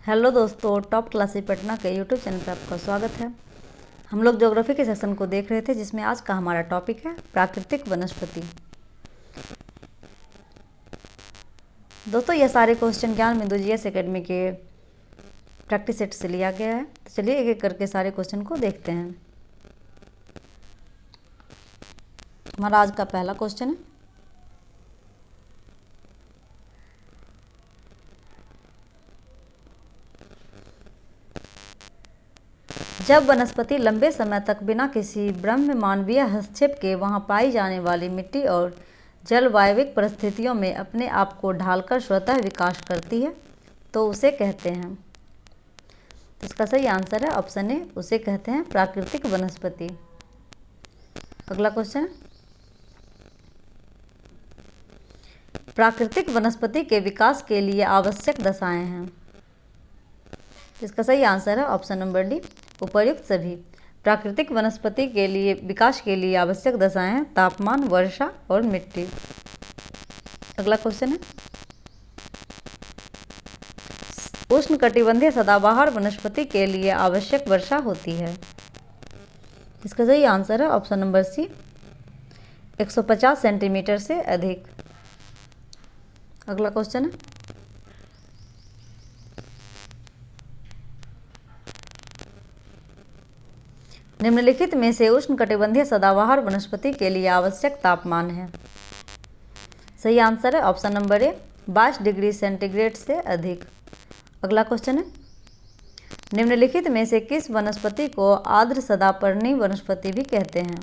Hello दोस्तों, top classes Patna के YouTube channel पर आपका स्वागत है। हम लोग ज्योग्राफी के सेक्शन को देख रहे थे, जिसमें आज का हमारा टॉपिक है प्राकृतिक वनस्पति। दोस्तों, यह सारे क्वेश्चन ज्ञान बिंदु जीएस एकेडमी के प्रैक्टिस सेट से लिया गया है। तो चलिए एक एक करके सारे क्वेश्चन को देखते हैं। हमारा आज का पहला क्वेश्चन है, जब वनस्पति लंबे समय तक बिना किसी ब्रह्म मानवीय हस्तक्षेप के वहां पाई जाने वाली मिट्टी और जलवायविक परिस्थितियों में अपने आप को ढालकर स्वतः विकास करती है तो उसे कहते हैं। तो इसका सही आंसर है ऑप्शन ए, उसे कहते हैं प्राकृतिक वनस्पति। अगला क्वेश्चन है, प्राकृतिक वनस्पति के विकास के लिए आवश्यक दशाएं हैं। इसका सही आंसर है ऑप्शन नंबर डी, उपर्युक्त सभी। प्राकृतिक वनस्पति के लिए विकास के लिए आवश्यक दशाएं हैं तापमान, वर्षा और मिट्टी। अगला क्वेश्चन है, उष्णकटिबंधीय सदाबहार वनस्पति के लिए आवश्यक वर्षा होती है। इसका सही आंसर है ऑप्शन नंबर सी, 150 सेंटीमीटर से अधिक। अगला क्वेश्चन है, निम्नलिखित में से उष्णकटिबंधीय सदाबहार वनस्पति के लिए आवश्यक तापमान है। सही आंसर है option number A, 22 degree centigrade से अधिक। अगला क्वेश्चन है, निम्नलिखित में से किस वनस्पति को आर्द्र सदापर्णी वनस्पति भी कहते हैं।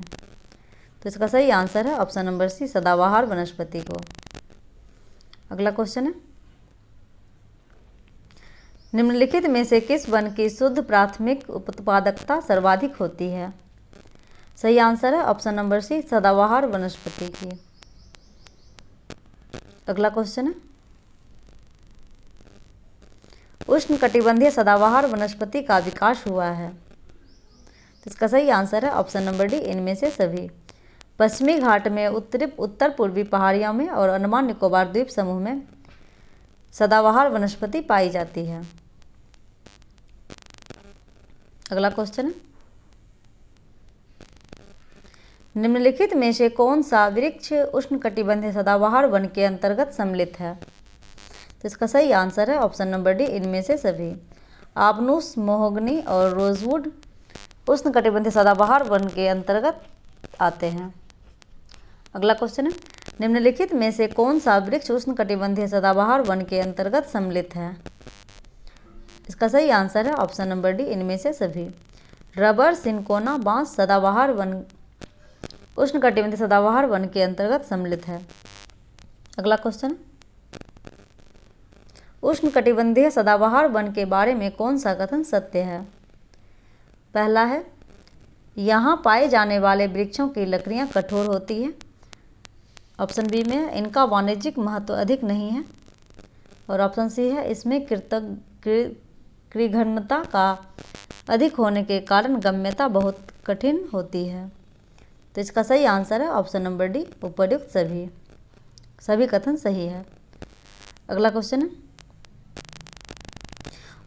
तो इसका सही आंसर है ऑप्शन नंबर सी, सदाबहार वनस्पति को। अगला क्वेश्चन है, निम्नलिखित में से किस वन की शुद्ध प्राथमिक उत्पादकता सर्वाधिक होती है। सही आंसर है ऑप्शन नंबर सी, सदाबहार वनस्पति की। अगला क्वेश्चन है, उष्णकटिबंधीय सदाबहार वनस्पति का विकास हुआ है। तो इसका सही आंसर है ऑप्शन नंबर डी, इनमें से सभी। पश्चिमी घाट में, उत्तर पूर्वी पहाड़ियों में और अंडमान निकोबार द्वीप समूह में सदाबहार वनस्पति पाई जाती है। अगला क्वेश्चन है, निम्नलिखित में से कौन सा वृक्ष उष्णकटिबंधीय सदाबहार वन के अंतर्गत सम्मिलित है। तो इसका सही आंसर है ऑप्शन नंबर डी, इनमें से सभी। आबनूस, मोहगनी और रोजवुड उष्णकटिबंधीय सदाबहार वन के अंतर्गत आते हैं। अगला क्वेश्चन है, निम्नलिखित में से कौन सा वृक्ष उष्णकटिबंधीय सदाबहार वन के अंतर्गत सम्मिलित है। इसका सही आंसर है ऑप्शन नंबर डी, इनमें से सभी। रबर, सिनकोना, बांस सदाबहार वन उष्णकटिबंधीय सदाबहार वन के अंतर्गत सम्मिलित है। अगला क्वेश्चन, उष्णकटिबंधीय सदाबहार वन के बारे में कौन सा कथन सत्य है। पहला है, यहाँ पाए जाने वाले वृक्षों की लकड़ियाँ कठोर होती है। ऑप्शन बी में, इनका वाणिज्यिक महत्व अधिक नहीं है। और ऑप्शन सी है, इसमें कृघ्नता का अधिक होने के कारण गम्यता बहुत कठिन होती है। तो इसका सही आंसर है ऑप्शन नंबर डी, उपर्युक्त सभी। सभी कथन सही है। अगला क्वेश्चन है,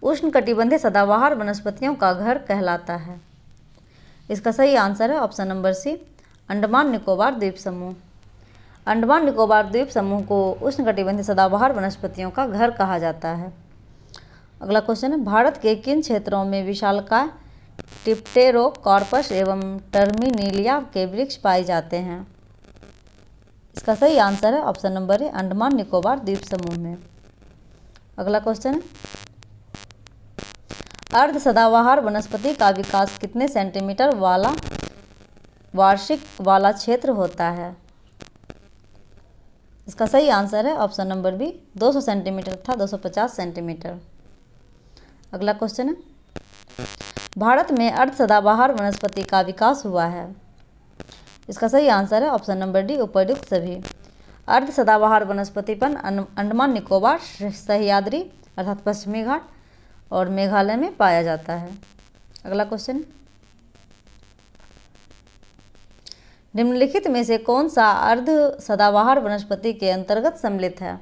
उष्णकटिबंधीय सदाबहार वनस्पतियों का घर कहलाता है। इसका सही आंसर है option number C, Andaman Nicobar द्वीप समूह। अंडमान निकोबार द्वीप समूह को उष्णकटिबंधीय सदाबहार वनस्पतियों का घर कहा जाता है। अगला क्वेश्चन है, भारत के किन क्षेत्रों में विशालकाय डिप्टेरोकार्पस एवं टर्मिनीलिया के वृक्ष पाए जाते हैं। इसका सही आंसर है option number A, Andaman Nicobar द्वीप समूह में। अगला क्वेश्चन है, अर्ध सदाबहार वनस्पति का विकास कितने सेंटीमीटर वाला वार्षिक वाला क्षेत्र होता है। इसका सही आंसर है ऑप्शन नंबर बी, 200 सेंटीमीटर तथा 250 सेंटीमीटर। अगला क्वेश्चन है, भारत में अर्ध सदाबहार वनस्पति का विकास हुआ है। इसका सही आंसर है ऑप्शन नंबर डी, उपर्युक्त सभी। अर्ध सदाबहार वनस्पतिपन अंडमान निकोबार, सह्याद्री अर्थात पश्चिमी घाट और मेघालय में पाया जाता है। अगला क्वेश्चन, निम्नलिखित में से कौन सा अर्ध सदाबहार वनस्पति के अंतर्गत सम्मिलित है।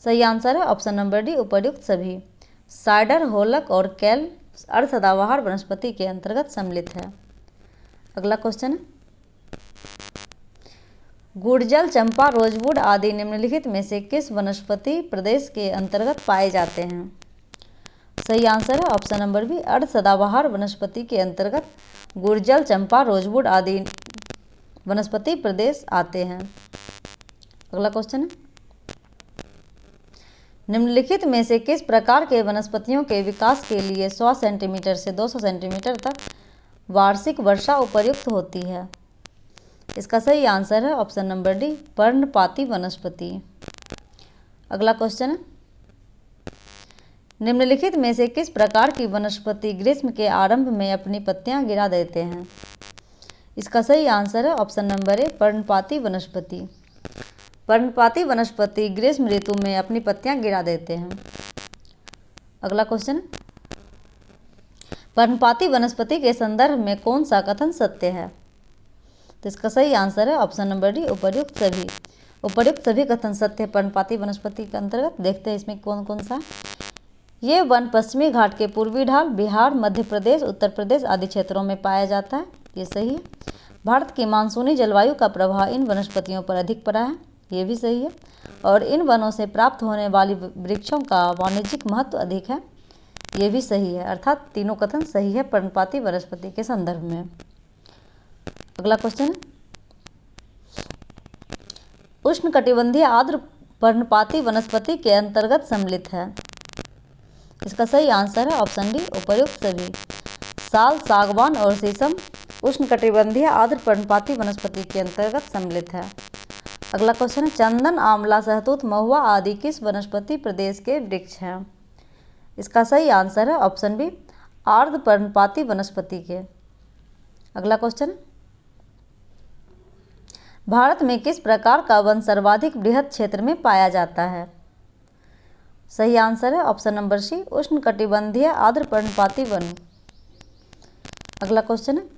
सही आंसर है ऑप्शन नंबर डी, उपर्युक्त सभी। साइडर, होलक और केल अर्ध सदाबहार वनस्पति के अंतर्गत सम्मिलित है। अगला क्वेश्चन है, गुड़जल, चंपा, रोजवुड आदि निम्नलिखित में से किस वनस्पति प्रदेश के अंतर्गत पाए जाते हैं? सही आंसर है ऑप्शन नंबर बी, अर्ध सदाबहार वनस्पति के अंतर्गत गुड़जल, चंपा, रोजवुड आदि वनस्पति प्रदेश आते हैं। अगला क्वेश्चन है, निम्नलिखित में से किस प्रकार के वनस्पतियों के विकास के लिए 100 सेंटीमीटर से 200 सेंटीमीटर तक वार्षिक वर्षा उपयुक्त होती है? इसका सही आंसर है ऑप्शन नंबर डी, पर्णपाती वनस्पति। अगला क्वेश्चन है, निम्नलिखित में से किस प्रकार की वनस्पति ग्रीष्म के आरंभ में अपनी पत्तियां गिरा देते हैं? इसका सही आंसर है ऑप्शन नंबर ए, पर्णपाती वनस्पति। पर्णपाती वनस्पति ग्रीष्म ऋतु में अपनी पत्तियां गिरा देते हैं। अगला क्वेश्चन, पर्णपाती वनस्पति के संदर्भ में कौन सा कथन सत्य है? तो इसका सही आंसर है ऑप्शन नंबर डी, उपर्युक्त सभी। उपर्युक्त सभी कथन सत्य है पर्णपाती वनस्पति के अंतर्गत। देखते हैं इसमें कौन कौन सा। ये वन पश्चिमी घाट के पूर्वी ढाल, बिहार, मध्य प्रदेश, उत्तर प्रदेश आदि क्षेत्रों में पाया जाता है। ये सही है। भारत की मानसूनी जलवायु का प्रभाव इन वनस्पतियों पर अधिक पड़ा है। ये भी सही है। और इन वनों से प्राप्त होने वाली वृक्षों का वाणिज्यिक महत्व अधिक है। ये भी सही है। अर्थात तीनों कथन सही है पर्णपाती वनस्पति के संदर्भ में। अगला क्वेश्चन है, उष्णकटिबंधीय आर्द्र पर्णपाती वनस्पति के अंतर्गत सम्मिलित है। इसका सही आंसर है ऑप्शन डी, उपर्युक्त सभी। साल, सागवान और शीशम उष्णकटिबंधीय आर्द्र पर्णपाती वनस्पति के अंतर्गत सम्मिलित है। अगला क्वेश्चन है, चंदन, आंवला, सहतूत, महुआ आदि किस वनस्पति प्रदेश के वृक्ष हैं? इसका सही आंसर है ऑप्शन बी, आर्द्र पर्णपाती वनस्पति के। अगला क्वेश्चन है, भारत में किस प्रकार का वन सर्वाधिक बृहद क्षेत्र में पाया जाता है? सही आंसर है ऑप्शन नंबर सी, उष्णकटिबंधीय आर्द्र पर्णपाती वन। अगला क्वेश्चन है,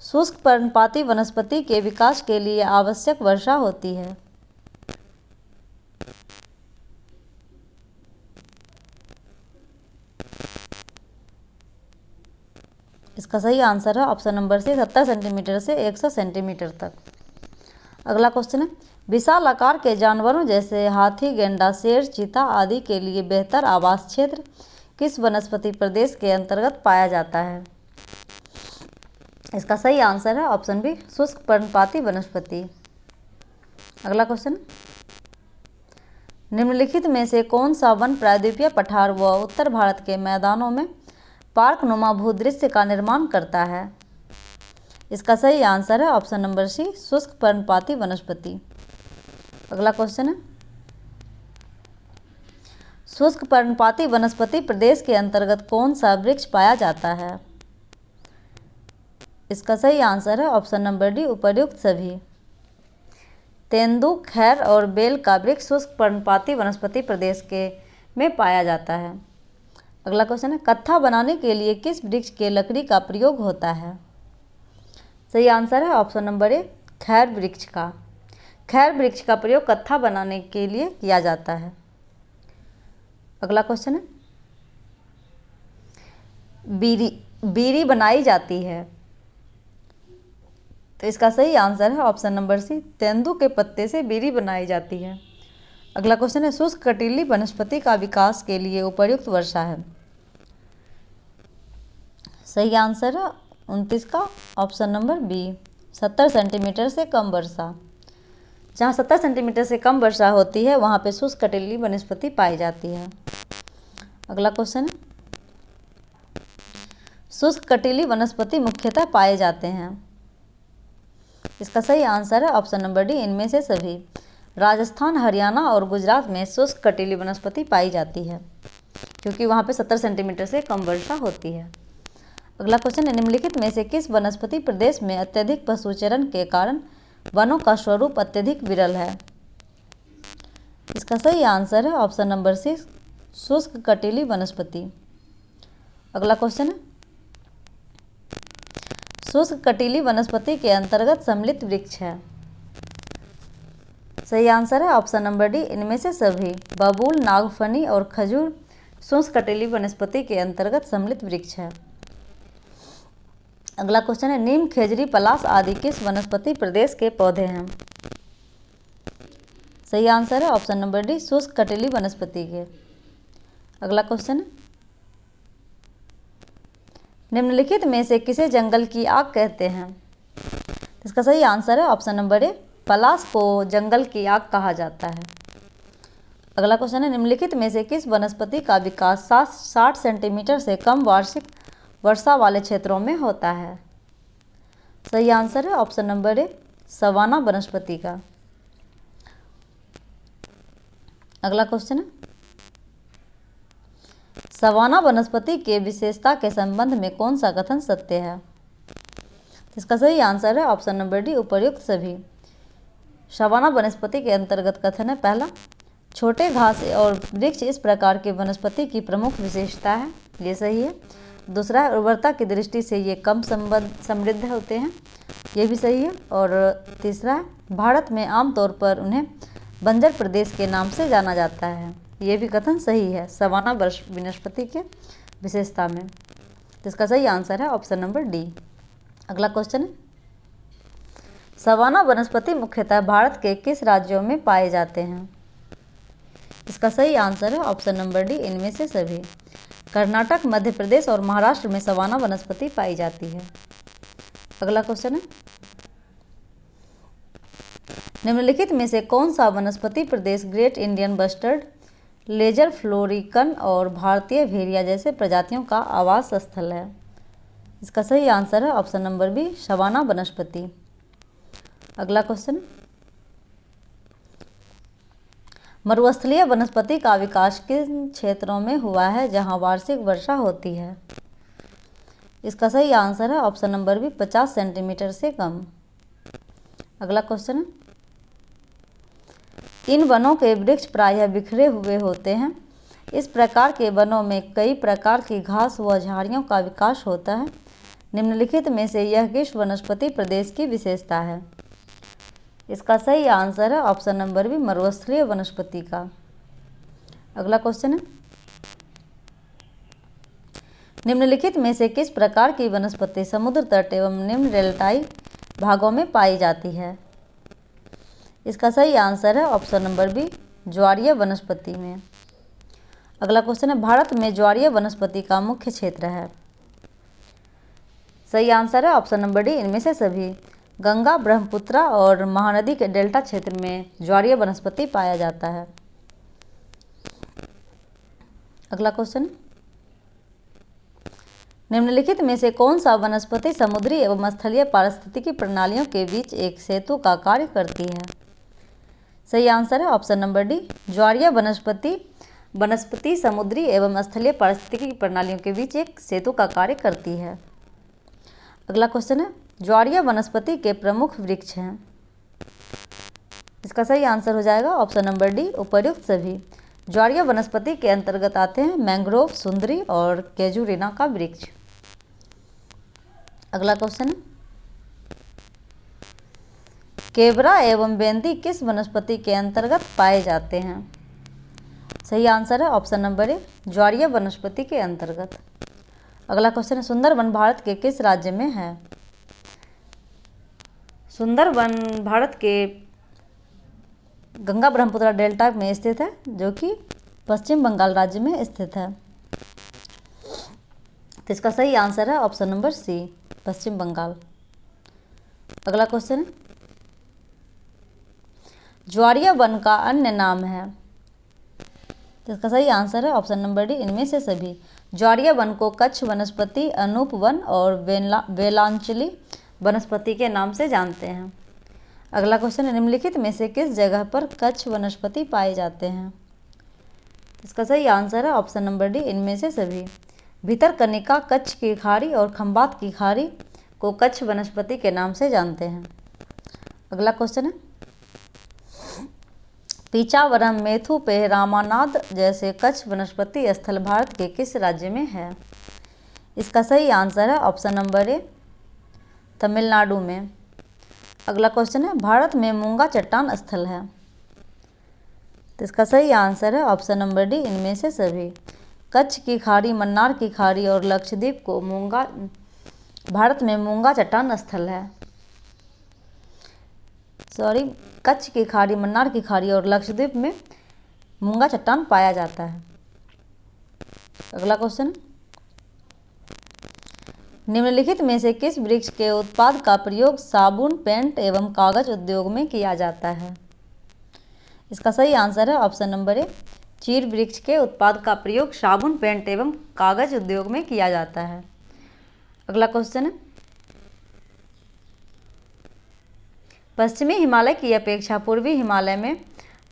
शुष्क पर्णपाती वनस्पति के विकास के लिए आवश्यक वर्षा होती है। इसका सही आंसर है ऑप्शन नंबर सी, 70 सेंटीमीटर से 100 सेंटीमीटर तक। अगला क्वेश्चन है, विशाल आकार के जानवरों जैसे हाथी, गेंडा, शेर, चीता आदि के लिए बेहतर आवास क्षेत्र किस वनस्पति प्रदेश के अंतर्गत पाया जाता है? इसका सही आंसर है ऑप्शन बी, शुष्क पर्णपाती वनस्पति। अगला क्वेश्चन, निम्नलिखित में से कौन सा वन प्रायद्वीपीय पठार व उत्तर भारत के मैदानों में पार्क नुमा भूदृश्य का निर्माण करता है? इसका सही आंसर है ऑप्शन नंबर सी, शुष्क पर्णपाती वनस्पति। अगला क्वेश्चन है, शुष्क पर्णपाती वनस्पति प्रदेश के अंतर्गत कौन सा वृक्ष पाया जाता है? इसका सही आंसर है ऑप्शन नंबर डी, उपर्युक्त सभी। तेंदू, खैर और बेल का वृक्ष शुष्क पर्णपाती वनस्पति प्रदेश के में पाया जाता है। अगला क्वेश्चन है, कत्था बनाने के लिए किस वृक्ष के लकड़ी का प्रयोग होता है? सही आंसर है ऑप्शन नंबर ए, खैर वृक्ष का। खैर वृक्ष का प्रयोग कत्था बनाने के लिए किया जाता है। अगला क्वेश्चन है, बीरी बनाई जाती है। तो इसका सही आंसर है ऑप्शन नंबर सी, तेंदू के पत्ते से बीरी बनाई जाती है। अगला क्वेश्चन है, शुष्क कटीली वनस्पति का विकास के लिए उपयुक्त वर्षा है। सही आंसर है 29 का ऑप्शन नंबर बी, 70 सेंटीमीटर से कम वर्षा। जहाँ 70 सेंटीमीटर से कम वर्षा होती है वहाँ पे शुष्क कटीली वनस्पति पाई जाती है। अगला क्वेश्चन है, शुष्क कटीली वनस्पति मुख्यतः पाए जाते हैं। इसका सही आंसर है ऑप्शन नंबर डी, इनमें से सभी। राजस्थान, हरियाणा और गुजरात में शुष्क कटीली वनस्पति पाई जाती है क्योंकि वहाँ पे 70 सेंटीमीटर से कम वर्षा होती है। अगला क्वेश्चन है, निम्नलिखित में से किस वनस्पति प्रदेश में अत्यधिक पशुचरण के कारण वनों का स्वरूप अत्यधिक विरल है? इसका सही आंसर है ऑप्शन नंबर सी, शुष्क कटीली वनस्पति। अगला क्वेश्चन है, शुष्क कटीली वनस्पति के अंतर्गत सम्मिलित वृक्ष है। सही आंसर है ऑप्शन नंबर डी, इनमें से सभी। बबूल, नागफनी और खजूर शुष्ककटिबंधीय वनस्पति के अंतर्गत सम्मिलित वृक्ष है। अगला क्वेश्चन है, नीम, खेजड़ी, पलाश आदि किस वनस्पति प्रदेश के पौधे हैं? सही आंसर है ऑप्शन नंबर डी, शुष्ककटिबंधीय वनस्पति के। अगला क्वेश्चन है, निम्नलिखित में से किसे जंगल की आग कहते हैं? इसका सही आंसर है ऑप्शन नंबर ए, पलाश को जंगल की आग कहा जाता है। अगला क्वेश्चन है, निम्नलिखित में से किस वनस्पति का विकास 60 सेंटीमीटर से कम वार्षिक वर्षा वाले क्षेत्रों में होता है? सही आंसर है ऑप्शन नंबर ए, सवाना वनस्पति का। अगला क्वेश्चन है, सवाना वनस्पति के विशेषता के संबंध में कौन सा कथन सत्य है? इसका सही आंसर है ऑप्शन नंबर डी, उपर्युक्त सभी। सवाना वनस्पति के अंतर्गत कथन है, पहला, छोटे घास और वृक्ष इस प्रकार के वनस्पति की प्रमुख विशेषता है, ये सही है। दूसरा है, उर्वरता की दृष्टि से ये कम समृद्ध होते हैं, ये भी सही है। और तीसरा है, भारत में आमतौर पर उन्हें बंजर प्रदेश के नाम से जाना जाता है, ये भी कथन सही है सवाना वनस्पति के विशेषता में। तो इसका सही आंसर है ऑप्शन नंबर डी। अगला क्वेश्चन है, सवाना वनस्पति मुख्यतः भारत के किस राज्यों में पाए जाते हैं? इसका सही आंसर है ऑप्शन नंबर डी, इनमें से सभी। कर्नाटक, मध्य प्रदेश और महाराष्ट्र में सवाना वनस्पति पाई जाती है। अगला क्वेश्चन है, निम्नलिखित में से कौन सा वनस्पति प्रदेश great Indian bustard, lesser florican और भारतीय भेड़िया जैसे प्रजातियों का आवास स्थल है? इसका सही आंसर है ऑप्शन नंबर बी, सवाना वनस्पति। अगला क्वेश्चन, मरुस्थलीय वनस्पति का विकास किन क्षेत्रों में हुआ है जहां वार्षिक वर्षा होती है? इसका सही आंसर है ऑप्शन नंबर बी, 50 सेंटीमीटर से कम। अगला क्वेश्चन है, इन वनों के वृक्ष प्रायः बिखरे हुए होते हैं। इस प्रकार के वनों में कई प्रकार की घास व झाड़ियों का विकास होता है। निम्नलिखित में से यह किस वनस्पति प्रदेश की विशेषता है? इसका सही आंसर है ऑप्शन नंबर बी, मरुस्थलीय वनस्पति का। अगला क्वेश्चन है, निम्नलिखित में से किस प्रकार की वनस्पति समुद्र तट एवं निम्न डेल्टाई भागों में पाई जाती है? इसका सही आंसर है ऑप्शन नंबर बी, ज्वारीय वनस्पति में। अगला क्वेश्चन है, भारत में ज्वारीय वनस्पति का मुख्य क्षेत्र है? सही आंसर है ऑप्शन नंबर डी, इनमें से सभी। गंगा, ब्रह्मपुत्र और महानदी के डेल्टा क्षेत्र में ज्वारीय वनस्पति पाया जाता है। अगला क्वेश्चन, निम्नलिखित में से कौन सा वनस्पति समुद्री एवं स्थलीय पारिस्थितिकी प्रणालियों के बीच एक सेतु का कार्य करती है? सही आंसर है ऑप्शन नंबर डी, ज्वारीय वनस्पति समुद्री एवं स्थलीय पारिस्थितिकी प्रणालियों के बीच एक सेतु का कार्य करती है। अगला क्वेश्चन है, ज्वारीय वनस्पति के प्रमुख वृक्ष हैं? इसका सही आंसर हो जाएगा ऑप्शन नंबर डी, उपर्युक्त सभी। ज्वारीय वनस्पति के अंतर्गत आते हैं मैंग्रोव, सुंदरी और केजुरिना का वृक्ष। अगला क्वेश्चन है, केवड़ा एवं बेंदी किस वनस्पति के अंतर्गत पाए जाते हैं? सही आंसर है ऑप्शन नंबर ए, ज्वारीय वनस्पति के अंतर्गत। अगला क्वेश्चन है, सुंदरवन भारत के किस राज्य में है? सुंदरवन भारत के गंगा ब्रह्मपुत्र डेल्टा में स्थित है, जो कि पश्चिम बंगाल राज्य में स्थित है। तो इसका सही आंसर है ऑप्शन नंबर सी, पश्चिम बंगाल। अगला क्वेश्चन है, ज्वारीय वन का अन्य नाम है? तो इसका सही आंसर है ऑप्शन नंबर डी, इनमें से सभी। ज्वारीय वन को कच्छ वनस्पति, अनूप वन और वेलांचली वनस्पति के नाम से जानते हैं। अगला क्वेश्चन है, निम्नलिखित में से किस जगह पर कच्छ वनस्पति पाए जाते हैं? इसका सही आंसर है ऑप्शन नंबर डी, इनमें से सभी। भितरकनिका, कच्छ की खाड़ी और खंबात की खाड़ी को कच्छ वनस्पति के नाम से जानते हैं। अगला क्वेश्चन है, पीचावरम, मेथुपेह, रामानाद जैसे कच्छ वनस्पति स्थल भारत के किस राज्य में है? इसका सही आंसर है ऑप्शन नंबर ए, तमिलनाडु में। अगला क्वेश्चन है, भारत में मूंगा चट्टान स्थल है? तो इसका सही आंसर है ऑप्शन नंबर डी, इनमें से सभी। कच्छ की खाड़ी, मन्नार की खाड़ी और लक्षद्वीप को मूंगा, भारत में मूंगा चट्टान स्थल है। सॉरी, कच्छ की खाड़ी, मन्नार की खाड़ी और लक्षद्वीप में मूंगा चट्टान पाया जाता है। अगला क्वेश्चन, निम्नलिखित में से किस वृक्ष के उत्पाद का प्रयोग साबुन, पेंट एवं कागज उद्योग में किया जाता है? इसका सही आंसर है ऑप्शन नंबर ए, चीड़ वृक्ष के उत्पाद का प्रयोग साबुन, पेंट एवं कागज उद्योग में किया जाता है। अगला क्वेश्चन है, पश्चिमी हिमालय की अपेक्षा पूर्वी हिमालय में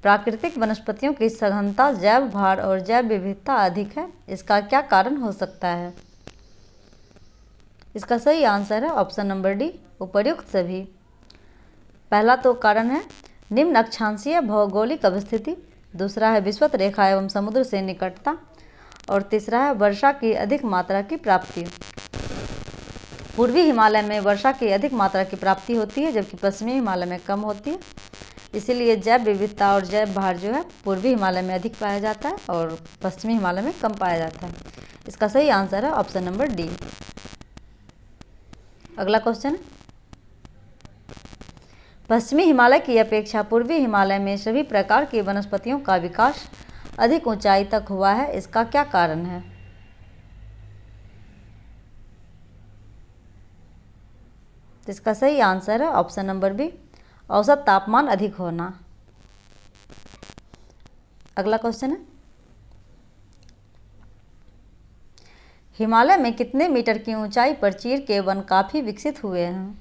प्राकृतिक वनस्पतियों की सघनता, जैव भार और जैव विविधता अधिक है। इसका क्या कारण हो सकता है? इसका सही आंसर है ऑप्शन नंबर डी, उपर्युक्त सभी। पहला तो कारण है निम्न अक्षांशीय भौगोलिक अवस्थिति, दूसरा है विषुवत रेखा एवं समुद्र से निकटता, और तीसरा है वर्षा की अधिक मात्रा की प्राप्ति। पूर्वी हिमालय में वर्षा की अधिक मात्रा की प्राप्ति होती है, जबकि पश्चिमी हिमालय में कम होती है। इसीलिए जैव विविधता और जैव भार जो है पूर्वी हिमालय में अधिक पाया जाता है और पश्चिमी हिमालय में कम पाया जाता है। इसका सही आंसर है ऑप्शन नंबर डी। अगला क्वेश्चन, पश्चिमी हिमालय की अपेक्षा पूर्वी हिमालय में सभी प्रकार की वनस्पतियों का विकास अधिक ऊंचाई तक हुआ है। इसका क्या कारण है? तो इसका सही आंसर है ऑप्शन नंबर बी, औसत तापमान अधिक होना। अगला क्वेश्चन है, हिमालय में कितने मीटर की ऊंचाई पर चीड़ के वन काफी विकसित हुए हैं?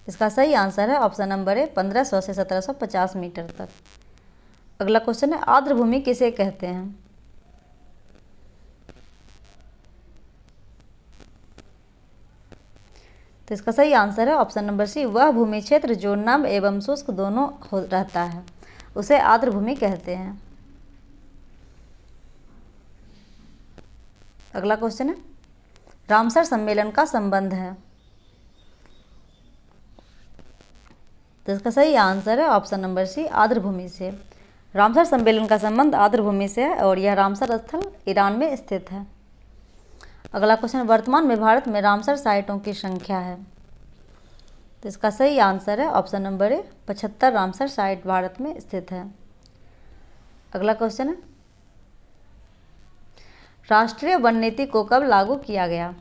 इसका सही आंसर है ऑप्शन नंबर ए, 1500 से 1750 मीटर तक। अगला क्वेश्चन है, आर्द्र भूमि किसे कहते हैं? तो इसका सही आंसर है ऑप्शन नंबर सी, वह भूमि क्षेत्र जो नम एवं शुष्क दोनों रहता है उसे आर्द्र भूमि कहते हैं। अगला क्वेश्चन है, रामसर सम्मेलन का संबंध है। तो इसका सही आंसर है ऑप्शन नंबर सी, आर्द्र भूमि से। रामसर सम्मेलन का संबंध आर्द्र भूमि से है और यह रामसर स्थल ईरान में स्थित है। अगला क्वेश्चन, वर्तमान में भारत में रामसर साइटों की संख्या है। तो इसका सही आंसर है option number A, 75 Ramsar site Bharat में स्थित है। अगला क्वेश्चन है, राष्ट्रीय वन नीति को कब लागू किया गया?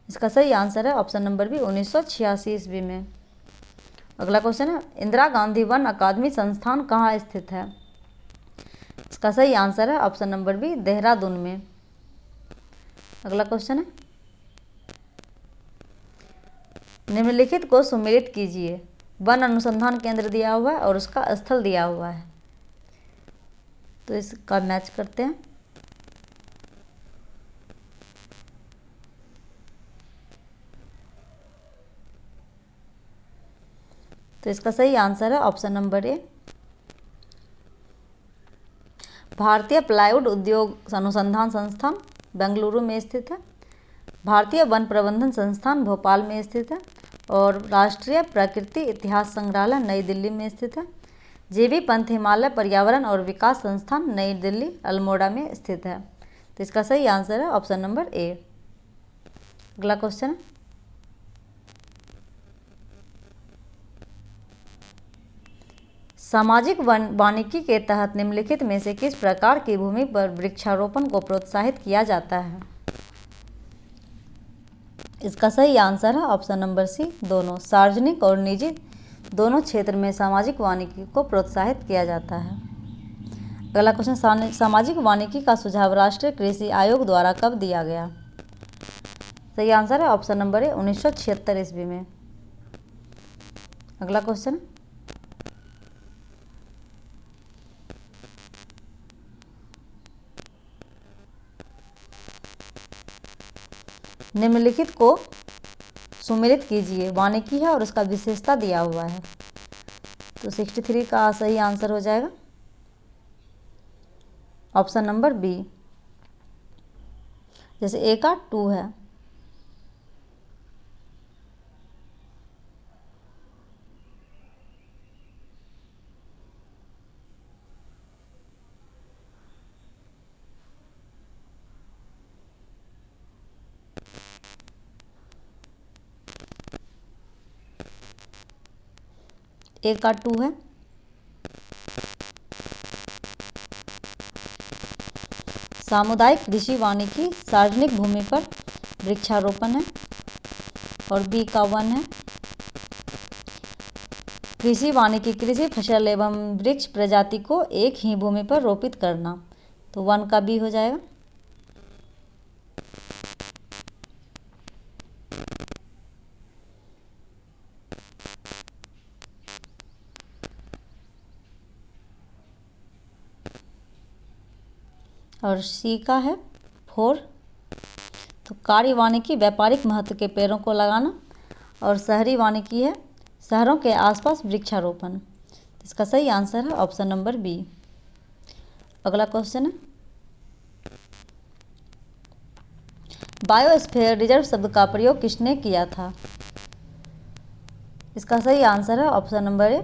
इसका सही आंसर है ऑप्शन नंबर बी, 1986 ईस्वी में। अगला क्वेश्चन है, इंदिरा गांधी वन अकादमी संस्थान कहाँ स्थित है? इसका सही आंसर है ऑप्शन नंबर बी, देहरादून में। अगला क्वेश्चन है, निम्नलिखित को सुमेलित कीजिए। वन अनुसंधान केंद्र दिया हुआ है और उसका स्थल दिया हुआ है, तो इसका मैच करते हैं। तो इसका सही आंसर है ऑप्शन नंबर ए, भारतीय प्लाईवुड उद्योग अनुसंधान संस्थान बेंगलुरु में स्थित है, भारतीय वन प्रबंधन संस्थान भोपाल में स्थित है और राष्ट्रीय प्रकृति इतिहास संग्रहालय नई दिल्ली में स्थित है। जीबी पंत हिमालय पर्यावरण और विकास संस्थान नई दिल्ली अल्मोड़ा में स्थित है। तो इसका सही आंसर है ऑप्शन नंबर ए। अगला क्वेश्चन है, सामाजिक वानिकी के तहत निम्नलिखित में से किस प्रकार की भूमि पर वृक्षारोपण को प्रोत्साहित किया जाता है? इसका सही आंसर है ऑप्शन नंबर सी, दोनों। सार्वजनिक और निजी दोनों क्षेत्र में सामाजिक वानिकी को प्रोत्साहित किया जाता है। अगला क्वेश्चन, सामाजिक वानिकी का सुझाव राष्ट्रीय कृषि आयोग द्वारा कब दिया गया? सही आंसर है ऑप्शन नंबर ए, 1976 ईस्वी में। अगला क्वेश्चन, निम्नलिखित को सुमेलित कीजिए। वानिकी है और उसका विशेषता दिया हुआ है, तो 63 का सही आंसर हो जाएगा ऑप्शन नंबर बी। जैसे ए का 2 है। ए का 2 है। सामुदायिक कृषि वानिकी सार्वजनिक भूमि पर वृक्षारोपण है और बी का 1 है। कृषि वानिकी कृषि फसल एवं वृक्ष प्रजाति को एक ही भूमि पर रोपित करना, तो 1 का बी हो जाएगा। और सी का है 4। तो कार्य वानिकी व्यापारिक महत्व के पेड़ों को लगाना और शहरी वानिकी है शहरों के आसपास वृक्षारोपण। इसका सही आंसर है ऑप्शन नंबर बी। अगला क्वेश्चन है, बायोस्फीयर रिजर्व शब्द का प्रयोग किसने किया था? इसका सही आंसर है ऑप्शन नंबर ए,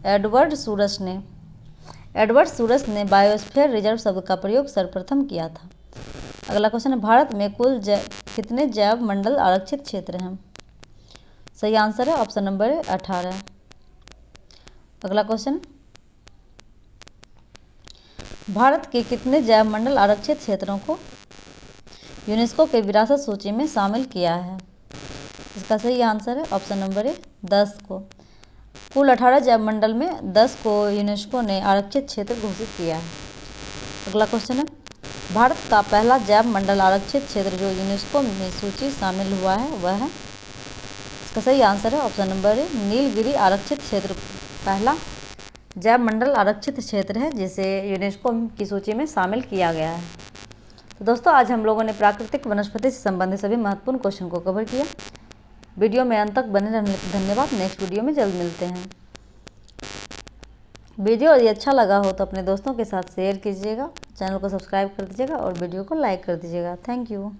एडवर्ड सूरस ने। एडवर्ड सूरस ने बायोस्फीयर रिजर्व शब्द का प्रयोग सर्वप्रथम किया था। अगला क्वेश्चन है, भारत में कुल कितने जैव मंडल आरक्षित क्षेत्र हैं? सही आंसर है ऑप्शन नंबर ए, 18। अगला क्वेश्चन, भारत के कितने जैव मंडल आरक्षित क्षेत्रों को यूनेस्को के विरासत सूची में शामिल किया है? इसका सही आंसर है ऑप्शन नंबर ए, 10 को। कुल 18 जैव मंडल में 10 को यूनेस्को ने आरक्षित क्षेत्र घोषित किया है। अगला क्वेश्चन है, भारत का पहला जैव मंडल आरक्षित क्षेत्र जो यूनेस्को में सूची शामिल हुआ है वह है? इसका सही आंसर है ऑप्शन नंबर ए, नीलगिरी आरक्षित क्षेत्र पहला जैव मंडल आरक्षित क्षेत्र है जिसे यूनेस्को की सूची में शामिल किया गया है। तो दोस्तों, आज हम लोगों ने प्राकृतिक वनस्पति से संबंधित सभी महत्वपूर्ण क्वेश्चन को कवर किया। वीडियो में अंत तक बने रहने के लिए धन्यवाद। नेक्स्ट वीडियो में जल्द मिलते हैं। वीडियो यदि अच्छा लगा हो तो अपने दोस्तों के साथ शेयर कीजिएगा, चैनल को सब्सक्राइब कर दीजिएगा और वीडियो को लाइक कर दीजिएगा। Thank you.